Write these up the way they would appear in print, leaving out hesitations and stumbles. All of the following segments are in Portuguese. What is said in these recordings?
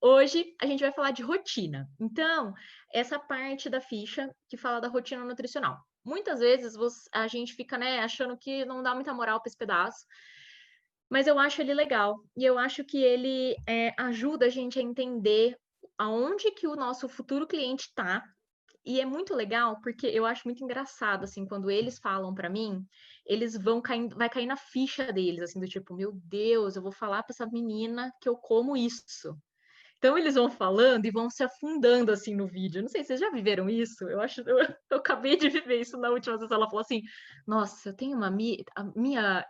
Hoje a gente vai falar de rotina. Então, essa parte da ficha que fala da rotina nutricional. Muitas vezes a gente fica, né, achando que não dá muita moral para esse pedaço, mas eu acho ele legal. E eu acho que ele ajuda a gente a entender aonde que o nosso futuro cliente está. E é muito legal, porque eu acho muito engraçado, assim, quando eles falam para mim, eles vão caindo, vai cair na ficha deles, assim, do tipo, meu Deus, eu vou falar para essa menina que eu como isso. Então eles vão falando e vão se afundando assim no vídeo. Não sei, vocês já viveram isso? Eu acho, eu acabei de viver isso na última vez. Ela falou assim: Nossa, eu tenho uma a minha,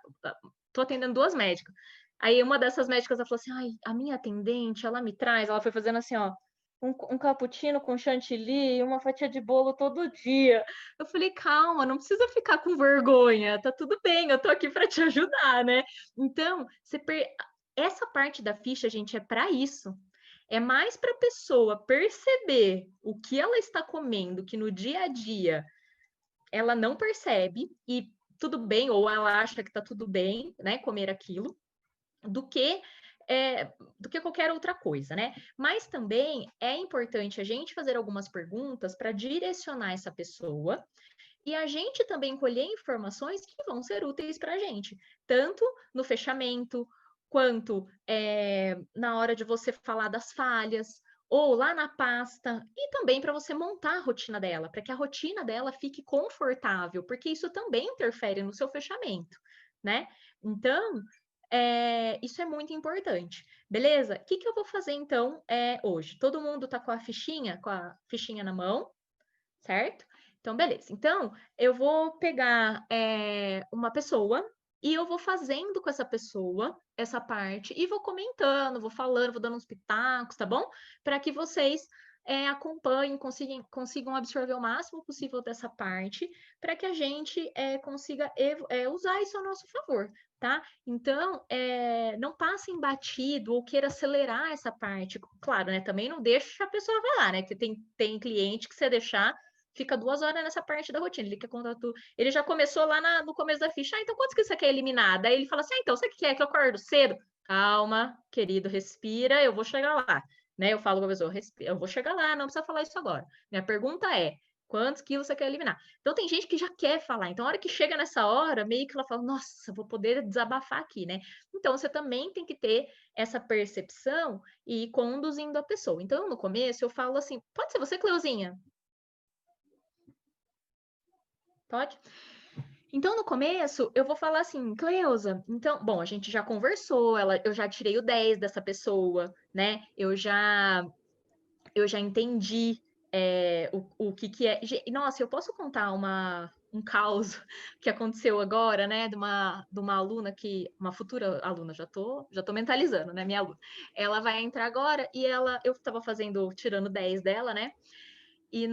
tô atendendo duas médicas. Aí uma dessas médicas ela falou assim: Ai, a minha atendente, ela me traz. Ela foi fazendo assim, ó. Um cappuccino com chantilly e uma fatia de bolo todo dia. Eu falei, calma, não precisa ficar com vergonha, tá tudo bem, eu tô aqui para te ajudar, né? Então, essa parte da ficha, gente, é para isso. É mais para a pessoa perceber o que ela está comendo, que no dia a dia ela não percebe, e tudo bem, ou ela acha que está tudo bem, né, comer aquilo, do que do que qualquer outra coisa, né? Mas também é importante a gente fazer algumas perguntas para direcionar essa pessoa e a gente também colher informações que vão ser úteis para a gente, tanto no fechamento, quanto na hora de você falar das falhas, ou lá na pasta, e também para você montar a rotina dela, para que a rotina dela fique confortável, porque isso também interfere no seu fechamento, né? Então, isso é muito importante. Beleza? O que eu vou fazer então hoje? Todo mundo está com a fichinha na mão, certo? Então, beleza. Então, eu vou pegar uma pessoa e eu vou fazendo com essa pessoa essa parte e vou comentando, vou falando, vou dando uns pitacos, tá bom? Para que vocês acompanhem, consigam absorver o máximo possível dessa parte, para que a gente consiga usar isso a nosso favor, tá? Então, não passem batido ou queira acelerar essa parte. Claro, né? Também não deixa a pessoa falar, né? Que tem cliente que você deixar fica 2 horas nessa parte da rotina. Ele quer contar tudo. Ele já começou lá no começo da ficha. Ah, então quantos que você quer eliminar? Daí ele fala assim: ah, então você quer que eu acordo cedo? Calma, querido, respira, eu vou chegar lá. Né? Eu falo com a pessoa, eu vou chegar lá, não precisa falar isso agora. Minha pergunta é: quantos quilos você quer eliminar? Então tem gente que já quer falar. Então, a hora que chega nessa hora, meio que ela fala, nossa, vou poder desabafar aqui, né? Então, você também tem que ter essa percepção e ir conduzindo a pessoa. Então, no começo, eu falo assim: pode ser você, Cleuzinha? Pode? Então, no começo, eu vou falar assim, Cleusa, então, bom, a gente já conversou, eu já tirei o 10 dessa pessoa, né? Eu já entendi o que que é. Nossa, eu posso contar um caos que aconteceu agora, né? De uma aluna uma futura aluna, já tô mentalizando, né? Minha aluna. Ela vai entrar agora e eu estava tirando 10 dela, né? E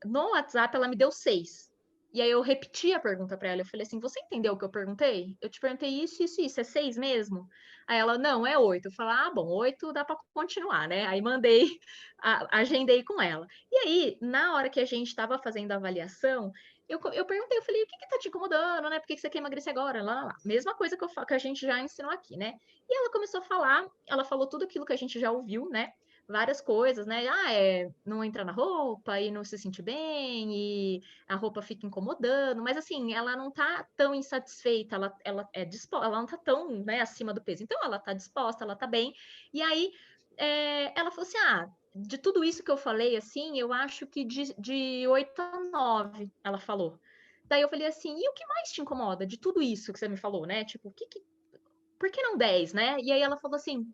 no WhatsApp ela me deu 6. E aí eu repeti a pergunta para ela. Eu falei assim: Você entendeu o que eu perguntei? Eu te perguntei isso, isso, isso. É 6 mesmo? Aí ela: Não, é 8. Eu falei: Ah, bom, 8 dá para continuar, né? Aí mandei, agendei com ela. E aí, na hora que a gente estava fazendo a avaliação, eu perguntei, eu falei: O que tá te incomodando, né? Por que você quer emagrecer agora? Lá. Mesma coisa que a gente já ensinou aqui, né? E ela começou a falar, ela falou tudo aquilo que a gente já ouviu, né? Várias coisas, né? Não entra na roupa e não se sente bem, e a roupa fica incomodando, mas assim, ela não tá tão insatisfeita, ela é disposta, ela não tá tão, né, acima do peso. Então, ela tá disposta, ela tá bem. E aí, ela falou assim: de tudo isso que eu falei, assim, eu acho que de 8 a 9, ela falou. Daí eu falei assim: e o que mais te incomoda de tudo isso que você me falou, né? Tipo, por que não 10, né? E aí ela falou assim: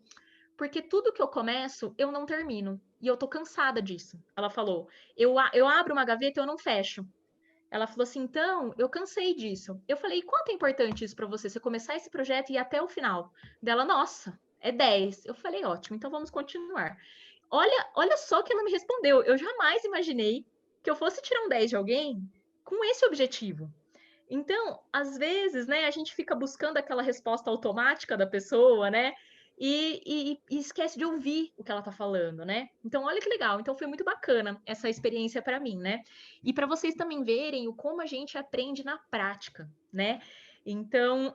porque tudo que eu começo, eu não termino. E eu tô cansada disso. Ela falou: eu abro uma gaveta e eu não fecho. Ela falou assim: então, eu cansei disso. Eu falei: e quanto é importante isso para você? Você começar esse projeto e ir até o final? Dela, nossa, é 10. Eu falei: ótimo, então vamos continuar. Olha só que ela me respondeu. Eu jamais imaginei que eu fosse tirar um 10 de alguém com esse objetivo. Então, às vezes, né, a gente fica buscando aquela resposta automática da pessoa, né? E esquece de ouvir o que ela tá falando, né? Então, olha que legal. Então, foi muito bacana essa experiência para mim, né? E para vocês também verem o como a gente aprende na prática, né? Então,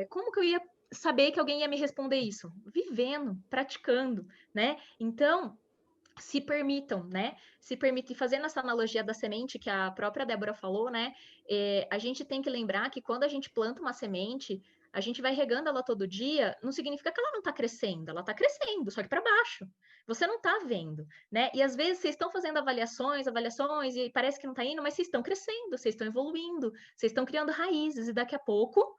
como que eu ia saber que alguém ia me responder isso? Vivendo, praticando, né? Então, se permitam, né? Se permitem, fazendo essa analogia da semente que a própria Débora falou, né? A gente tem que lembrar que quando a gente planta uma semente, a gente vai regando ela todo dia, não significa que ela não está crescendo, ela está crescendo, só que para baixo. Você não está vendo, né? E às vezes vocês estão fazendo avaliações, e parece que não está indo, mas vocês estão crescendo, vocês estão evoluindo, vocês estão criando raízes, e daqui a pouco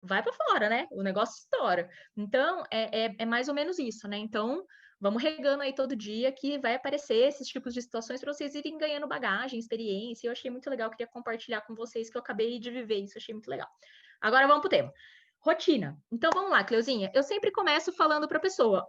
vai para fora, né? O negócio estoura. Então, é mais ou menos isso, né? Então, vamos regando aí todo dia que vai aparecer esses tipos de situações para vocês irem ganhando bagagem, experiência. Eu achei muito legal, queria compartilhar com vocês que eu acabei de viver isso, achei muito legal. Agora vamos pro tema. Rotina. Então vamos lá, Cleuzinha. Eu sempre começo falando para a pessoa,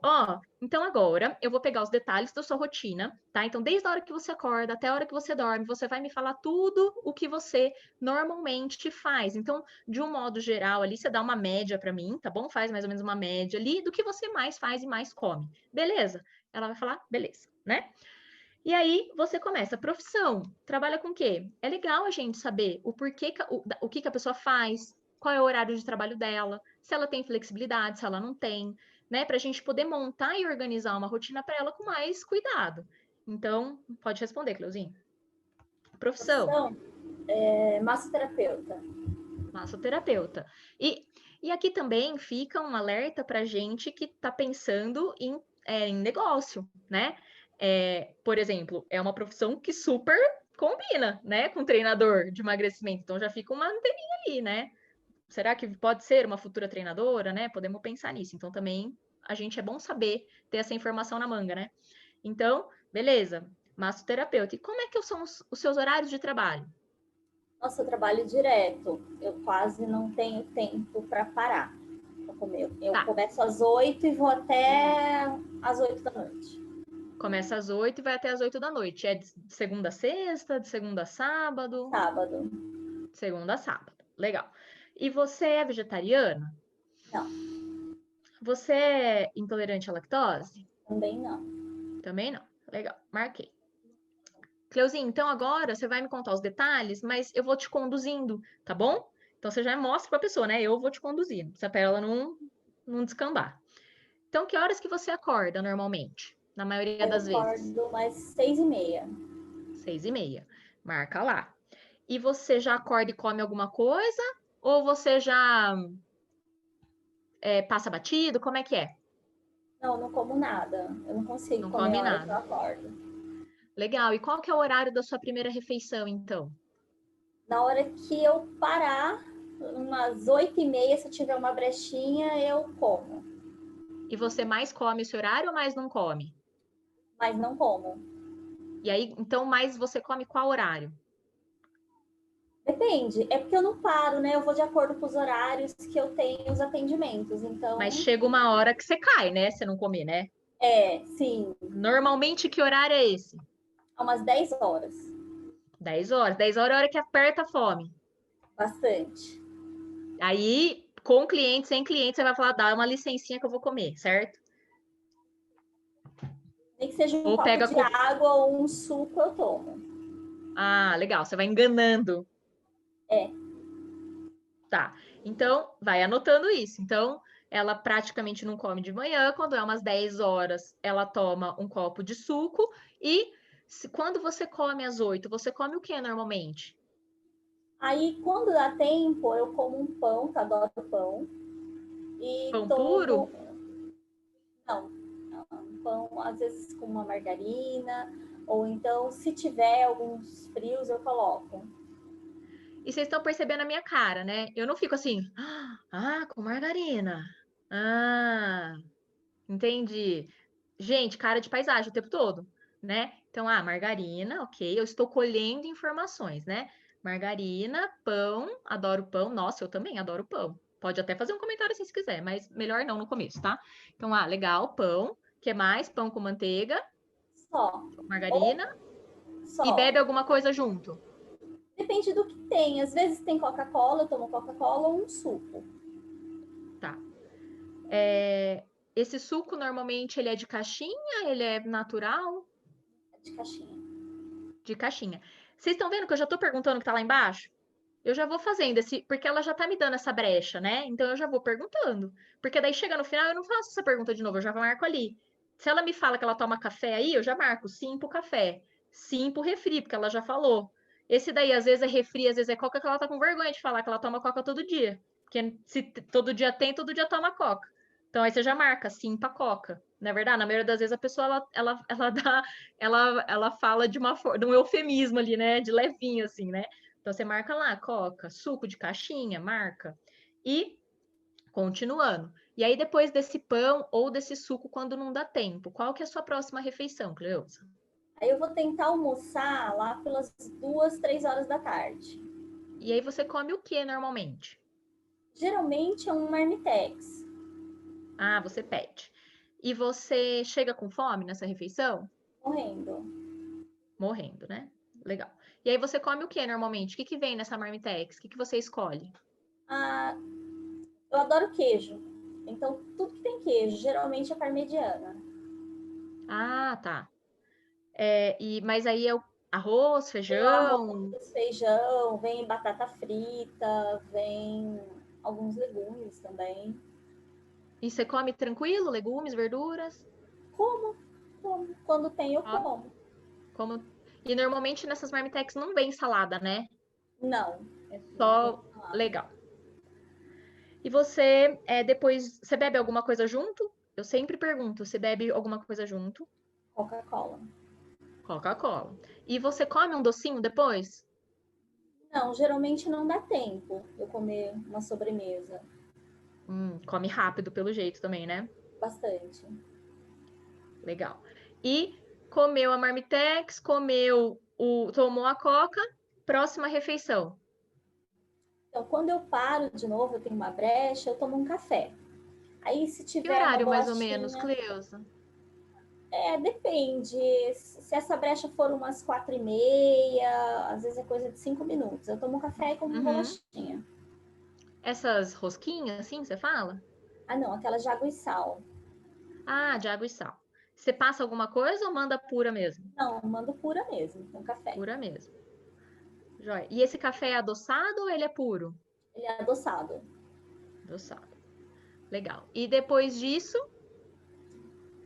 então agora eu vou pegar os detalhes da sua rotina, tá? Então desde a hora que você acorda até a hora que você dorme, você vai me falar tudo o que você normalmente faz. Então, de um modo geral ali, você dá uma média para mim, tá bom? Faz mais ou menos uma média ali do que você mais faz e mais come. Beleza? Ela vai falar, beleza, né? E aí você começa, profissão, trabalha com o quê? É legal a gente saber o porquê, o que a pessoa faz, qual é o horário de trabalho dela, se ela tem flexibilidade, se ela não tem, né? Para a gente poder montar e organizar uma rotina para ela com mais cuidado. Então, pode responder, Cleuzinho. Profissão, Profissão, massoterapeuta. massoterapeuta. E aqui também fica um alerta para gente que está pensando em negócio, né? Por exemplo, é uma profissão que super combina, né, com treinador de emagrecimento. Então já fica uma anteninha ali, né? Será que pode ser uma futura treinadora, né? Podemos pensar nisso. Então também a gente é bom saber ter essa informação na manga, né? Então, beleza, massoterapeuta. E como é que são os seus horários de trabalho? Nossa, eu trabalho direto. Eu quase não tenho tempo para parar para comer. Eu Tá. começo às 8 e vou até às 8 da noite. Começa às 8 e vai até às 8 da noite. É de segunda a sexta, de segunda a sábado? Sábado. Segunda a sábado. Legal. E você é vegetariana? Não, Você é intolerante à lactose? também não. Também não. Legal. Marquei. Cleuzinho, então agora você vai me contar os detalhes, mas eu vou te conduzindo, tá bom? Então você já mostra para a pessoa, né? Eu vou te conduzindo, para ela não descambar. Então, que horas que você acorda normalmente? Na maioria Eu das vezes? acordo mais 6h30. 6h30. Marca lá. E você já acorda e come alguma coisa? Ou você já passa batido? Como é que é? Não, não como nada. Eu não consigo Não comer come a hora que eu nada. acordo. Legal. E qual que é o horário da sua primeira refeição, então? Na hora que eu parar, umas 8h30, se eu tiver uma brechinha, eu como. E você mais come esse horário ou mais não come? Mas não como. E aí, então, mais você come qual horário? Depende, é porque eu não paro, né? Eu vou de acordo com os horários que eu tenho os atendimentos. Mas Então, chega uma hora que você cai, né? Você não comer, né? sim, Normalmente, que horário é esse? há umas 10 horas. 10 horas. 10 horas é a hora que aperta a fome. Bastante. Aí, com cliente, sem cliente, você vai falar, dá uma licencinha que eu vou comer, certo? Nem que seja um Ou copo pega de água ou um suco, eu tomo. Ah, legal, você vai enganando. É. Tá. Então, vai anotando isso. Então, ela praticamente não come de manhã. Quando é umas 10 horas, ela toma um copo de suco. E quando você come às 8, você come o que normalmente? Aí, quando dá tempo, eu como um pão, que adoro pão. E Pão tomo. puro? Não, um pão, às vezes com uma margarina. Ou então, se tiver alguns frios, eu coloco. E vocês estão percebendo a minha cara, né? Eu não fico assim, com margarina. Ah, entendi. Gente, cara de paisagem o tempo todo, né? Então, margarina, ok. Eu estou colhendo informações, né? Margarina, pão, adoro pão. Nossa, eu também adoro pão. Pode até fazer um comentário assim se quiser, mas melhor não no começo, tá? Então, legal, pão. Que mais? Pão com manteiga, Só. Ou margarina. E só. bebe alguma coisa junto. Depende do que tem. Às vezes tem Coca-Cola, eu tomo Coca-Cola ou um suco. Tá. Esse suco normalmente ele é de caixinha, ele é natural? De caixinha. De caixinha. Vocês estão vendo que eu já estou perguntando o que está lá embaixo? Eu já vou fazendo porque ela já tá me dando essa brecha, né? Então eu já vou perguntando. Porque daí chega no final, eu não faço essa pergunta de novo, eu já marco ali. Se ela me fala que ela toma café aí, eu já marco sim pro café, sim pro refri, porque ela já falou. Esse daí, às vezes é refri, às vezes é coca, que ela tá com vergonha de falar que ela toma coca todo dia. Porque se todo dia tem, todo dia toma coca. Então aí você já marca sim pra coca. Na verdade, na maioria das vezes a pessoa ela dá, ela fala de um eufemismo ali, né? De levinho, assim, né? Então você marca lá, coca, suco de caixinha, marca. E continuando. E aí, depois desse pão ou desse suco, quando não dá tempo, qual que é a sua próxima refeição, Cleusa? Aí eu vou tentar almoçar lá pelas 2, 3 horas da tarde. E aí você come o que normalmente? Geralmente é um marmitex. Ah, você pede. E você chega com fome nessa refeição? Morrendo. Morrendo, né? Legal. E aí você come o que normalmente? O que que vem nessa marmitex? O que que você escolhe? Ah, eu adoro queijo. Então, tudo que tem queijo, geralmente é parmegiana. Ah, tá. Mas aí é o arroz, Vem o feijão. arroz, feijão, vem batata frita, vem alguns legumes também. E você come tranquilo? Legumes, verduras? Como? Como? Quando tem, eu Come. como. Como... E normalmente nessas marmitex não vem salada, né? Não, É não vem só salada. legal. E você, depois, você bebe alguma coisa junto? Eu sempre pergunto, você bebe alguma coisa junto? Coca-Cola. Coca-Cola. E você come um docinho depois? Não, geralmente não dá tempo eu comer uma sobremesa. Come rápido pelo jeito também, né? Bastante. Legal. E comeu a marmitex, tomou a coca, próxima refeição. Então, quando eu paro de novo, eu tenho uma brecha, eu tomo um café. Aí, se Que tiver uma horário mais ou menos, bolachinha, Cleusa? depende. Se essa brecha for umas 4h30, às vezes é coisa de 5 minutos. Eu tomo um café e como uma Uhum. bolachinha. Essas rosquinhas, assim, você fala? Ah, não, aquela de água e sal. Ah, de água e sal. Você passa alguma coisa ou manda pura mesmo? Não, mando pura mesmo, um café. Pura mesmo. Joia. E esse café é adoçado ou ele é puro? Ele é adoçado. Adoçado. Legal. E depois disso,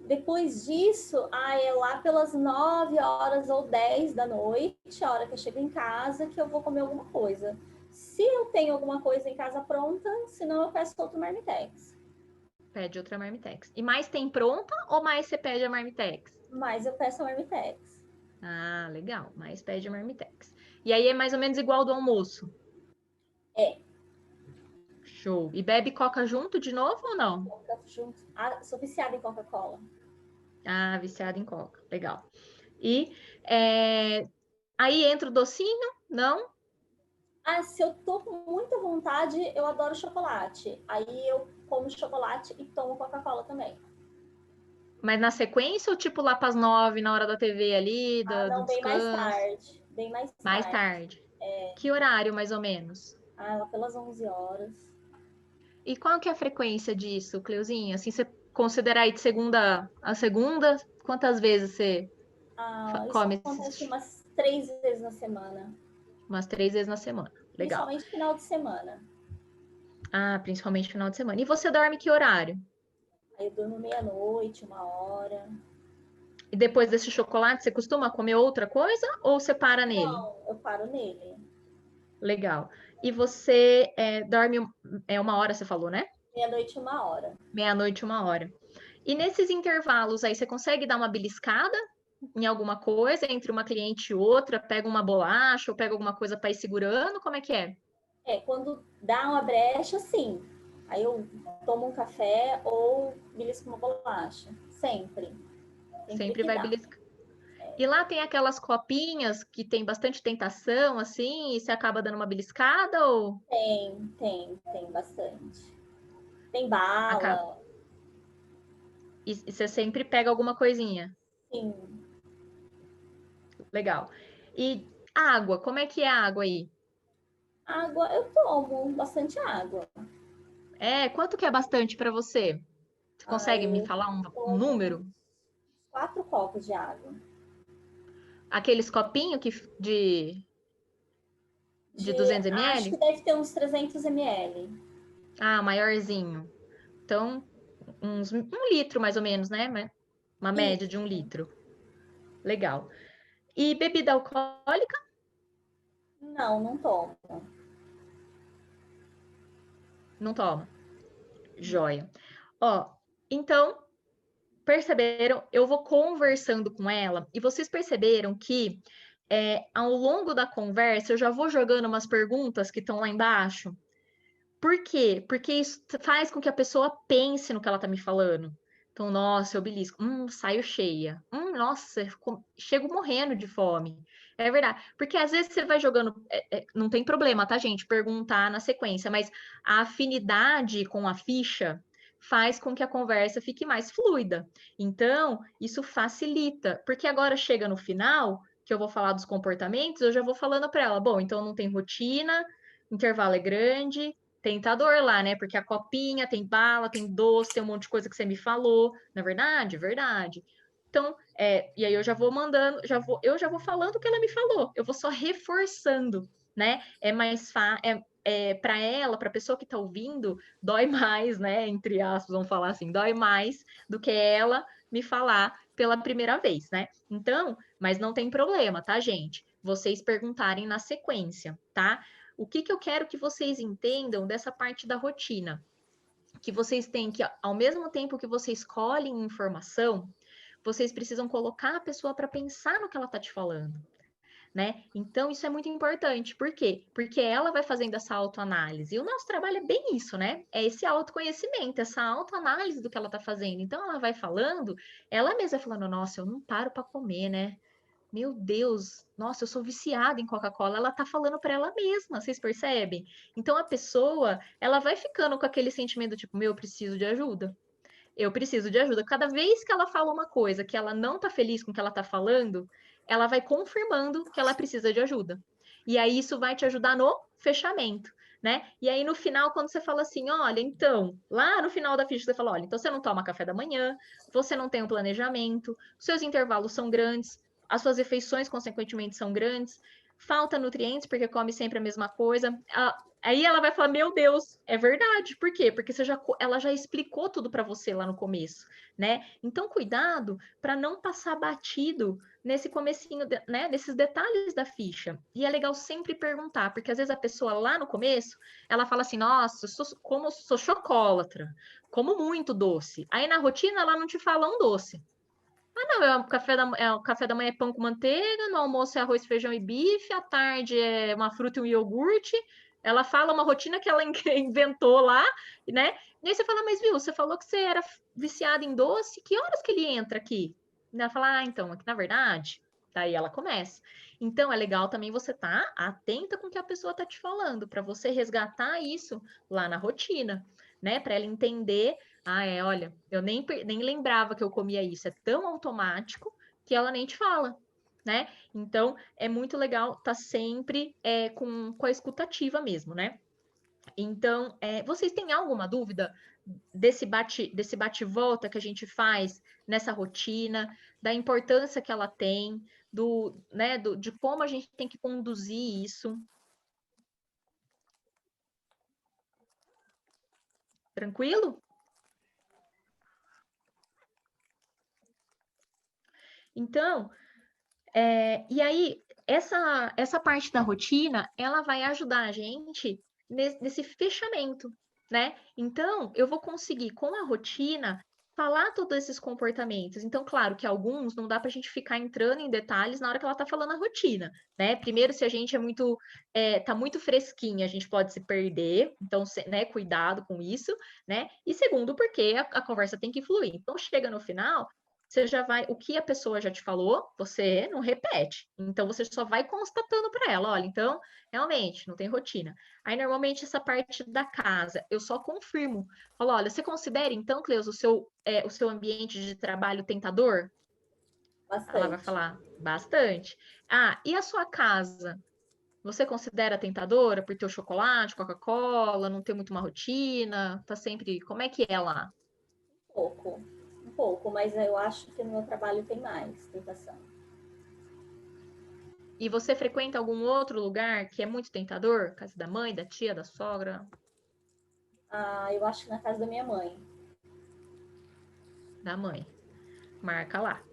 Depois disso, é lá pelas 9 horas ou 10 da noite, a hora que eu chego em casa, que eu vou comer alguma coisa. Se eu tenho alguma coisa em casa pronta, senão eu peço outro marmitex. pede outra marmitex. E mais tem pronta ou mais você pede a marmitex? Mas eu peço a marmitex. Ah, legal. Mais pede a marmitex. E aí é mais ou menos igual do almoço. É, Show. E bebe coca junto de novo ou não? Coca junto. Sou viciada em Coca-Cola. Ah, viciada em coca. Legal. E aí entra o docinho? Não? Se eu tô com muita vontade, eu adoro chocolate. Aí eu como chocolate e tomo Coca-Cola também. Mas na sequência ou tipo lá para as 9 na hora da TV ali, do Não, bem mais descanso? tarde. Bem mais Mais tarde. tarde. Que horário, mais ou menos? Lá pelas 11 horas. E qual que é a frequência disso, Cleuzinha? Assim, você considerar aí de segunda a segunda, quantas vezes você Isso come acontece umas 3 vezes na semana. umas 3 vezes na semana. Legal. Principalmente final de semana. Ah, principalmente final de semana. E você dorme que horário? Aí eu durmo meia-noite, 1 hora. E depois desse chocolate, você costuma comer outra coisa ou você para nele? Não, eu paro nele. Legal. E você dorme 1 hora, você falou, né? Meia-noite, 1 hora. Meia-noite, 1 hora. E nesses intervalos aí, você consegue dar uma beliscada em alguma coisa entre uma cliente e outra? Pega uma bolacha ou pega alguma coisa para ir segurando? Como é que é? Quando dá uma brecha, sim. Aí eu tomo um café ou belisco uma bolacha. Sempre. Sempre Sempre que vai dá. beliscar. E lá tem aquelas copinhas que tem bastante tentação, assim, e você acaba dando uma beliscada ou Tem bastante. Tem acaba? bala, E você sempre pega alguma coisinha. sim. Legal. E água, como é que é a água aí? Água, eu tomo bastante água. Quanto que é bastante para você? Você consegue me Eu falar um tomo número? 4 copos de água. Aqueles copinhos de De 200 Acho que ml? deve ter uns 300 ml. Ah, maiorzinho. Então, um litro mais ou menos, né? Uma média de 1 litro. Legal. E bebida alcoólica? Não, não tomo. Não toma. Joia. Ó, então, perceberam? Eu vou conversando com ela e vocês perceberam que ao longo da conversa eu já vou jogando umas perguntas que estão lá embaixo. Por quê? Porque isso faz com que a pessoa pense no que ela tá me falando. Então, nossa, eu belisco. Saio cheia. Nossa, chego morrendo de fome. É verdade. Porque às vezes você vai jogando. Não tem problema, tá, gente? Perguntar na sequência, mas a afinidade com a ficha faz com que a conversa fique mais fluida. Então, isso facilita. Porque agora chega no final, que eu vou falar dos comportamentos, eu já vou falando para ela: bom, então não tem rotina, intervalo é grande, tentador lá, né? Porque a copinha tem bala, tem doce, tem um monte de coisa que você me falou. Na verdade, verdade. Então, e aí eu já vou mandando, eu já vou falando o que ela me falou. Eu vou só reforçando, né? É mais fácil. Para ela, para a pessoa que está ouvindo, dói mais, né? Entre aspas, vamos falar assim, dói mais do que ela me falar pela primeira vez, né? Então, mas não tem problema, tá, gente? Vocês perguntarem na sequência, tá? O que eu quero que vocês entendam dessa parte da rotina? Que vocês têm que, ao mesmo tempo que vocês escolhem informação, vocês precisam colocar a pessoa para pensar no que ela está te falando, né? Então, isso é muito importante. Por quê? Porque ela vai fazendo essa autoanálise. E o nosso trabalho é bem isso, né? É esse autoconhecimento, essa autoanálise do que ela está fazendo. Então, ela vai falando, ela mesma vai falando, nossa, eu não paro para comer, né? Meu Deus, nossa, eu sou viciada em Coca-Cola. Ela tá falando para ela mesma, vocês percebem? Então a pessoa, ela vai ficando com aquele sentimento tipo, meu, eu preciso de ajuda. Eu preciso de ajuda. Cada vez que ela fala uma coisa que ela não tá feliz com o que ela tá falando, ela vai confirmando que ela precisa de ajuda. E aí isso vai te ajudar no fechamento, né? E aí no final, quando você fala assim, olha, então, lá no final da ficha você fala, olha, então você não toma café da manhã, você não tem um planejamento, seus intervalos são grandes, as suas refeições, consequentemente, são grandes, falta nutrientes porque come sempre a mesma coisa. Aí ela vai falar: Meu Deus, é verdade. Por quê? Porque ela já explicou tudo para você lá no começo, né? Então, cuidado para não passar batido nesse comecinho, né? Nesses detalhes da ficha. E é legal sempre perguntar, porque às vezes a pessoa lá no começo ela fala assim: Nossa, sou chocólatra, como muito doce. Aí na rotina ela não te fala um doce. Não, o café da manhã é pão com manteiga, no almoço é arroz, feijão e bife, à tarde é uma fruta e um iogurte. Ela fala uma rotina que ela inventou lá, né? E aí você fala, mas viu, você falou que você era viciada em doce, que horas que ele entra aqui? E ela fala, então, aqui na verdade, daí ela começa. Então, é legal também você estar atenta com o que a pessoa está te falando, para você resgatar isso lá na rotina, né? Para ela entender olha, eu nem lembrava que eu comia isso. É tão automático que ela nem te fala, né? Então, é muito legal estar sempre com a escutativa mesmo, né? Então, vocês têm alguma dúvida desse bate-volta que a gente faz nessa rotina, da importância que ela tem, de como a gente tem que conduzir isso? Tranquilo? Então, e aí, essa parte da rotina, ela vai ajudar a gente nesse fechamento, né? Então, eu vou conseguir, com a rotina, falar todos esses comportamentos. Então, claro que alguns não dá para a gente ficar entrando em detalhes na hora que ela está falando a rotina, né? Primeiro, se a gente tá muito fresquinha, a gente pode se perder, então, né, cuidado com isso, né? E segundo, porque a conversa tem que fluir. Então, chega no final, você já vai, o que a pessoa já te falou, você não repete. Então você só vai constatando para ela, olha, então realmente não tem rotina. Aí normalmente essa parte da casa, eu só confirmo. Falo, olha, você considera então, Cleus, o seu ambiente de trabalho tentador? Ela vai Bastante. falar bastante. E a sua casa? Você considera tentadora por ter o chocolate, Coca-Cola, não ter muito uma rotina, tá sempre, como é que é lá? Pouco. Um pouco, mas eu acho que no meu trabalho tem mais tentação. E você frequenta algum outro lugar que é muito tentador? Casa da mãe, da tia, da sogra? Ah, eu acho que na casa da minha mãe. Da mãe. Marca lá.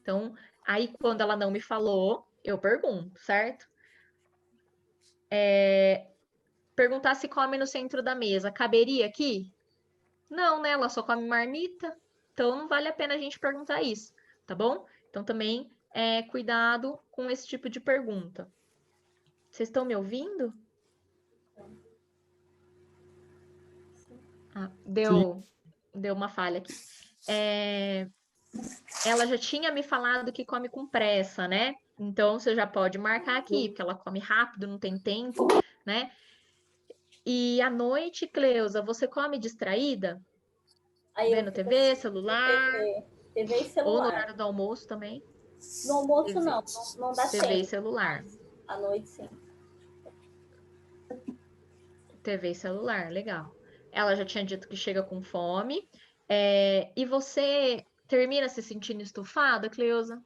Então, aí quando ela não me falou, eu pergunto, certo? Perguntar se come no centro da mesa, caberia aqui? Não, né? Ela só come marmita, então não vale a pena a gente perguntar isso, tá bom? Então também cuidado com esse tipo de pergunta. Vocês estão me ouvindo? Ah, Sim. deu uma falha aqui. Ela já tinha me falado que come com pressa, né? Então você já pode marcar aqui, porque ela come rápido, não tem tempo, né? E à noite, Cleusa, você come distraída? Aí eu Vendo fico TV, assistindo celular, TV e ou no celular. horário do almoço também? No almoço TV, não dá TV e tempo, celular. mas à noite sim. TV e celular, legal. Ela já tinha dito que chega com fome. E você termina se sentindo estufada, Cleusa?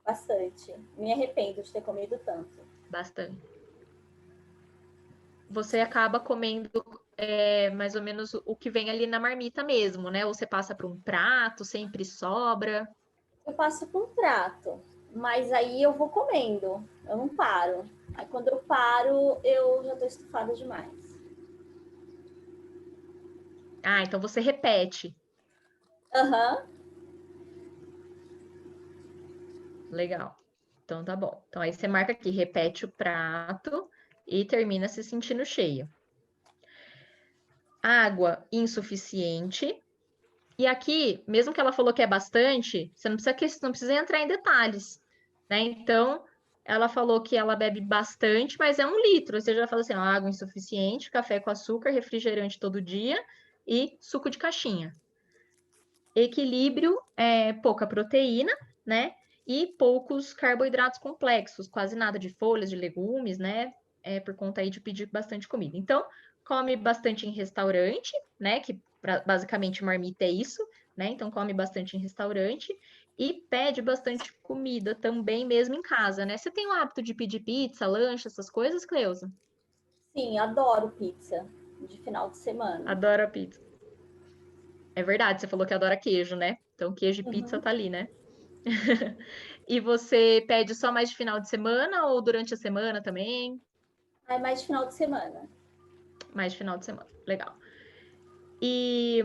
Bastante. Me arrependo de ter comido tanto. Bastante. Você acaba comendo mais ou menos o que vem ali na marmita mesmo, né? Ou você passa para um prato, sempre sobra. Eu passo por um prato, mas aí eu vou comendo, eu não paro. Aí quando eu paro, eu já tô estufada demais. Ah, então você repete. Aham. Legal. Então tá bom. Então aí você marca aqui, repete o prato e termina se sentindo cheio. Água insuficiente. E aqui, mesmo que ela falou que é bastante, você não precisa entrar em detalhes, né? Então, ela falou que ela bebe bastante, mas é 1 litro. Você já fala assim, ó, água insuficiente, café com açúcar, refrigerante todo dia e suco de caixinha. Equilíbrio, pouca proteína, né? E poucos carboidratos complexos, quase nada de folhas, de legumes, né? Por conta aí de pedir bastante comida. Então, come bastante em restaurante, né? Que basicamente marmita é isso, né? Então, come bastante em restaurante e pede bastante comida também, mesmo em casa, né? Você tem o hábito de pedir pizza, lanche, essas coisas, Cleusa? Sim, adoro pizza de final de semana. Adora pizza. É verdade, você falou que adora queijo, né? Então, queijo e pizza Uhum. tá ali, né? E você pede só mais de final de semana ou durante a semana também? Aí mais de final de semana. Mais de final de semana. Legal. E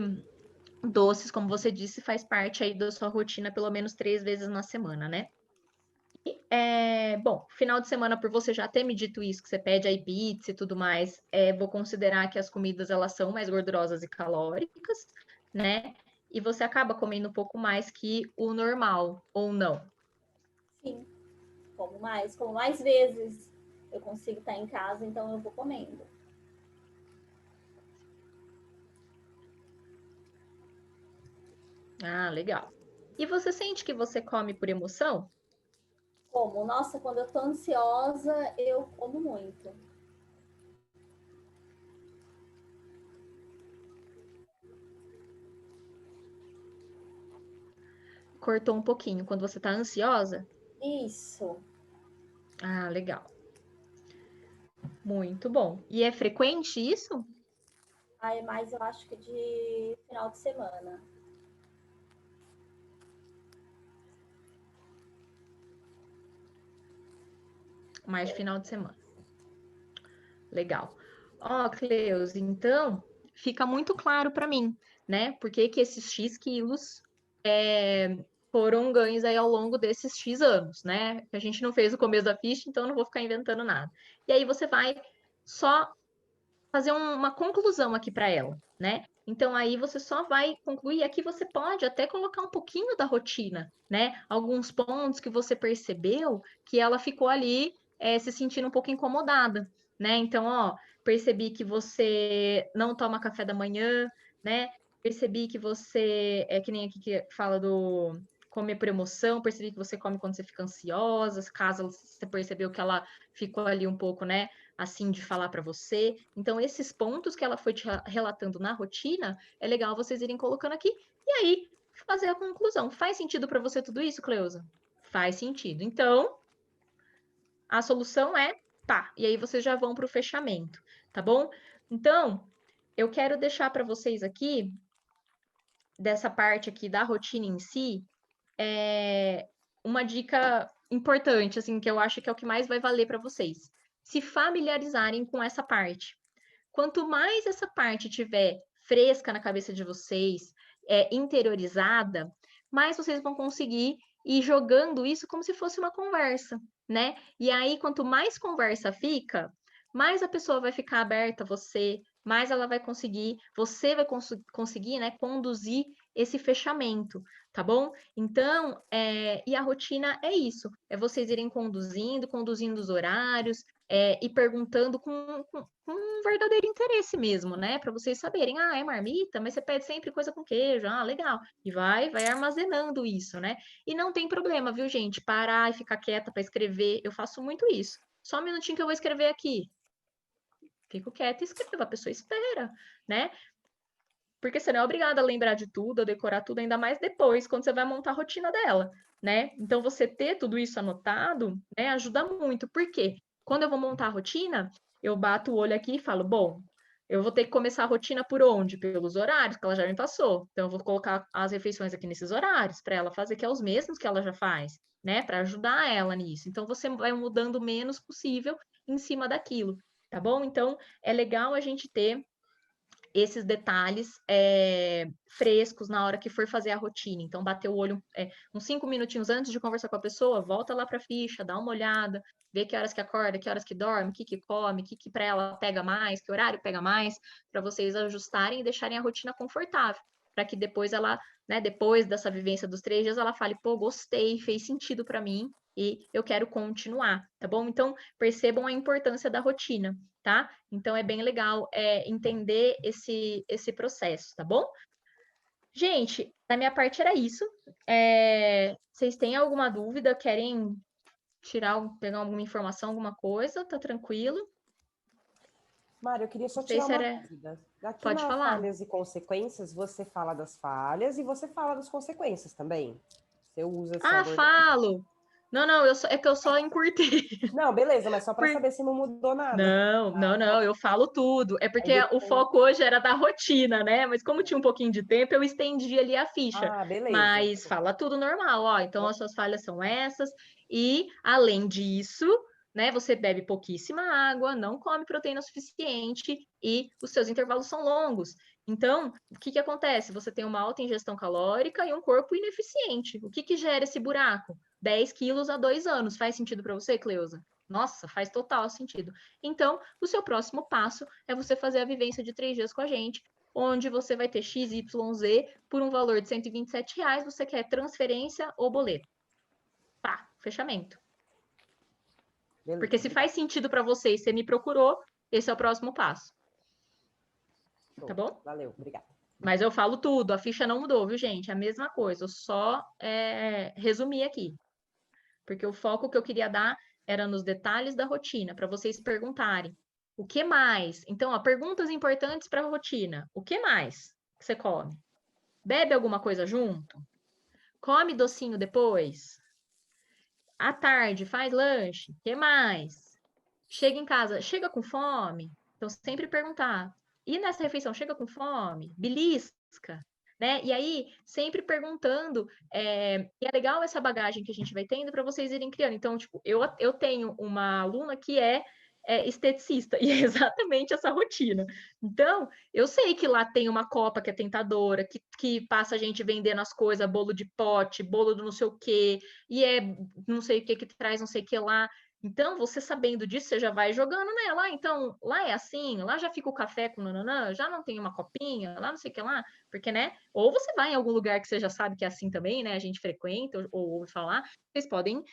doces, como você disse, faz parte aí da sua rotina pelo menos 3 vezes na semana, né? Bom, final de semana, por você já ter me dito isso, que você pede aí pizza e tudo mais, vou considerar que as comidas elas são mais gordurosas e calóricas, né? E você acaba comendo um pouco mais que o normal, ou não? Sim, como mais vezes eu consigo estar em casa, então eu vou comendo. Ah, legal. E você sente que você come por emoção? Como? Nossa, quando eu tô ansiosa, eu como muito. Cortou um pouquinho quando você tá ansiosa? Isso. Ah, legal. Muito bom. E é frequente isso? Aí mais eu acho que de final de semana. Mais de final de semana. Legal. Ó, Cleus, então fica muito claro para mim, né? Por que que esses X quilos foram ganhos aí ao longo desses X anos, né? Que a gente não fez o começo da ficha, então eu não vou ficar inventando nada. E aí você vai só fazer uma conclusão aqui para ela, né? Então aí você só vai concluir. Aqui você pode até colocar um pouquinho da rotina, né? Alguns pontos que você percebeu que ela ficou ali se sentindo um pouco incomodada, né? Então, ó, percebi que você não toma café da manhã, né? Percebi que você é que nem aqui que fala do comer por emoção, percebi que você come quando você fica ansiosa, caso você percebeu que ela ficou ali um pouco, né? Assim de falar para você. Então, esses pontos que ela foi te relatando na rotina, é legal vocês irem colocando aqui e aí fazer a conclusão. Faz sentido para você tudo isso, Cleusa? Faz sentido. Então, a solução é pá, e aí vocês já vão para o fechamento, tá bom? Então, eu quero deixar para vocês aqui, dessa parte aqui da rotina em si, uma dica importante, assim, que eu acho que é o que mais vai valer para vocês. Se familiarizarem com essa parte. Quanto mais essa parte tiver fresca na cabeça de vocês, interiorizada, mais vocês vão conseguir ir jogando isso como se fosse uma conversa, né? E aí, quanto mais conversa fica, mais a pessoa vai ficar aberta a você, mais ela vai conseguir, você vai conseguir, né, conduzir esse fechamento, tá bom? Então, e a rotina é isso, é vocês irem conduzindo os horários, e perguntando com um verdadeiro interesse mesmo, né? Para vocês saberem, é marmita, mas você pede sempre coisa com queijo, legal. E vai armazenando isso, né? E não tem problema, viu, gente? Parar e ficar quieta para escrever, eu faço muito isso. Só um minutinho que eu vou escrever aqui. Fico quieta e escrevo, a pessoa espera, né? Porque você não é obrigada a lembrar de tudo, a decorar tudo, ainda mais depois, quando você vai montar a rotina dela, né? Então, você ter tudo isso anotado, né, ajuda muito. Por quê? Quando eu vou montar a rotina, eu bato o olho aqui e falo, bom, eu vou ter que começar a rotina por onde? Pelos horários que ela já me passou. Então, eu vou colocar as refeições aqui nesses horários, para ela fazer, que é os mesmos que ela já faz, né? Para ajudar ela nisso. Então, você vai mudando o menos possível em cima daquilo, tá bom? Então, é legal a gente ter esses detalhes frescos na hora que for fazer a rotina. Então, bater o olho uns 5 minutinhos antes de conversar com a pessoa, volta lá para a ficha, dá uma olhada, vê que horas que acorda, que horas que dorme, o que que come, o que que para ela pega mais, que horário pega mais, para vocês ajustarem e deixarem a rotina confortável, para que depois ela, né, depois dessa vivência dos 3 dias, ela fale, pô, gostei, fez sentido para mim e eu quero continuar, tá bom? Então, percebam a importância da rotina, tá? Então, é bem legal entender esse processo, tá bom? Gente, da minha parte era isso. Vocês têm alguma dúvida? Querem pegar alguma informação, alguma coisa? Tá tranquilo? Mário, eu queria só Não sei tirar se uma era... dúvida. Aqui Pode na falar. falhas e consequências, você fala das falhas e você fala das consequências também. Você usa essa abordagem. Falo! Não, é que eu só encurtei. Não, beleza, mas só para Por- saber se não mudou nada. Não, eu falo tudo. É Aí porque o depois... foco hoje era da rotina, né? Mas como tinha um pouquinho de tempo, eu estendi ali a ficha. Beleza. Mas fala tudo normal, ó. Então as suas falhas são essas. E, além disso, né, você bebe pouquíssima água, não come proteína suficiente e os seus intervalos são longos. Então, o que que acontece? Você tem uma alta ingestão calórica e um corpo ineficiente. O que que gera esse buraco? 10 quilos a 2 anos. Faz sentido para você, Cleusa? Nossa, faz total sentido. Então, o seu próximo passo é você fazer a vivência de 3 dias com a gente, onde você vai ter XYZ por um valor de R$ 127. Você quer transferência ou boleto? Pá, fechamento. Beleza. Porque se faz sentido para você e você me procurou, esse é o próximo passo. Tá bom? Valeu, obrigada. Mas eu falo tudo, a ficha não mudou, viu, gente? É a mesma coisa, eu só resumi aqui. Porque o foco que eu queria dar era nos detalhes da rotina, para vocês perguntarem. O que mais? Então, ó, perguntas importantes para a rotina. O que mais que você come? Bebe alguma coisa junto? Come docinho depois? À tarde, faz lanche? O que mais? Chega em casa, chega com fome? Então, sempre perguntar. E nessa refeição, chega com fome? Belisca? Né? E aí, sempre perguntando, e é legal essa bagagem que a gente vai tendo para vocês irem criando. Então, tipo, eu tenho uma aluna que é esteticista, e é exatamente essa rotina. Então, eu sei que lá tem uma copa que é tentadora, que passa a gente vendendo as coisas, bolo de pote, bolo do não sei o quê, e não sei o que traz não sei o que lá. Então, você sabendo disso, você já vai jogando nela. Então, lá é assim, lá já fica o café com nananã, já não tem uma copinha, lá não sei o que lá, porque, né? Ou você vai em algum lugar que você já sabe que é assim também, né? A gente frequenta ou ouve falar, vocês podem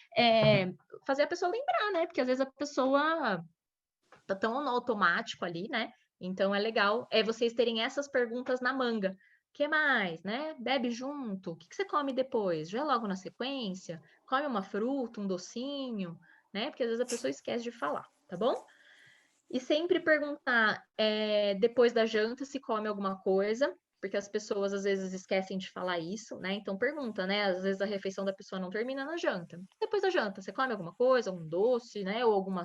fazer a pessoa lembrar, né? Porque às vezes a pessoa tá tão no automático ali, né? Então é legal vocês terem essas perguntas na manga. O que mais, né? Bebe junto? O que você come depois? Já logo na sequência? Come uma fruta, um docinho, né? Porque às vezes a pessoa esquece de falar, tá bom? E sempre perguntar depois da janta se come alguma coisa. porque as pessoas às vezes esquecem de falar isso, né? Então pergunta, né? Às vezes a refeição da pessoa não termina na janta. Depois da janta, você come alguma coisa, algum doce, né? Ou alguma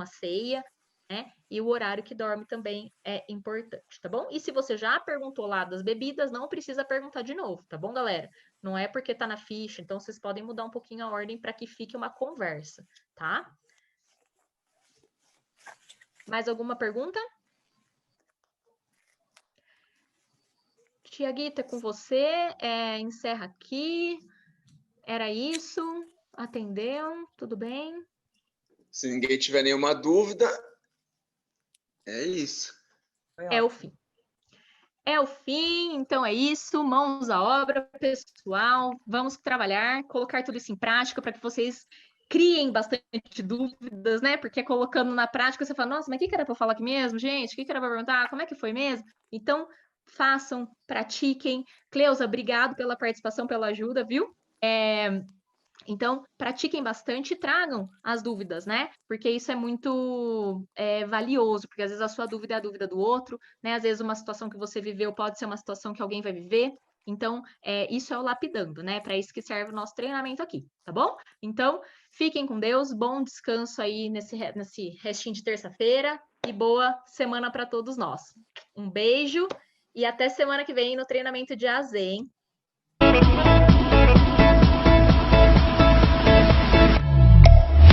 ceia, né? E o horário que dorme também é importante, tá bom? E se você já perguntou lá das bebidas, não precisa perguntar de novo, tá bom, galera? Não é porque tá na ficha, então vocês podem mudar um pouquinho a ordem para que fique uma conversa, tá? Mais alguma pergunta? Tiaguita, com você, encerra aqui. Era isso? Atendeu? Tudo bem? Se ninguém tiver nenhuma dúvida, é isso. É o fim. É o fim, então é isso. Mãos à obra, pessoal. Vamos trabalhar, colocar tudo isso em prática para que vocês criem bastante dúvidas, né? Porque colocando na prática, você fala, nossa, mas o que era para eu falar aqui mesmo, gente? O que era para perguntar? Como é que foi mesmo? Então, façam, pratiquem. Cleusa, obrigado pela participação, pela ajuda, viu? Então, pratiquem bastante e tragam as dúvidas, né? Porque isso é muito valioso, porque às vezes a sua dúvida é a dúvida do outro, né? Às vezes uma situação que você viveu pode ser uma situação que alguém vai viver. Então, isso é o lapidando, né? Para isso que serve o nosso treinamento aqui, tá bom? Então, fiquem com Deus, bom descanso aí nesse restinho de terça-feira e boa semana para todos nós. Um beijo e até semana que vem no treinamento de AZ, hein?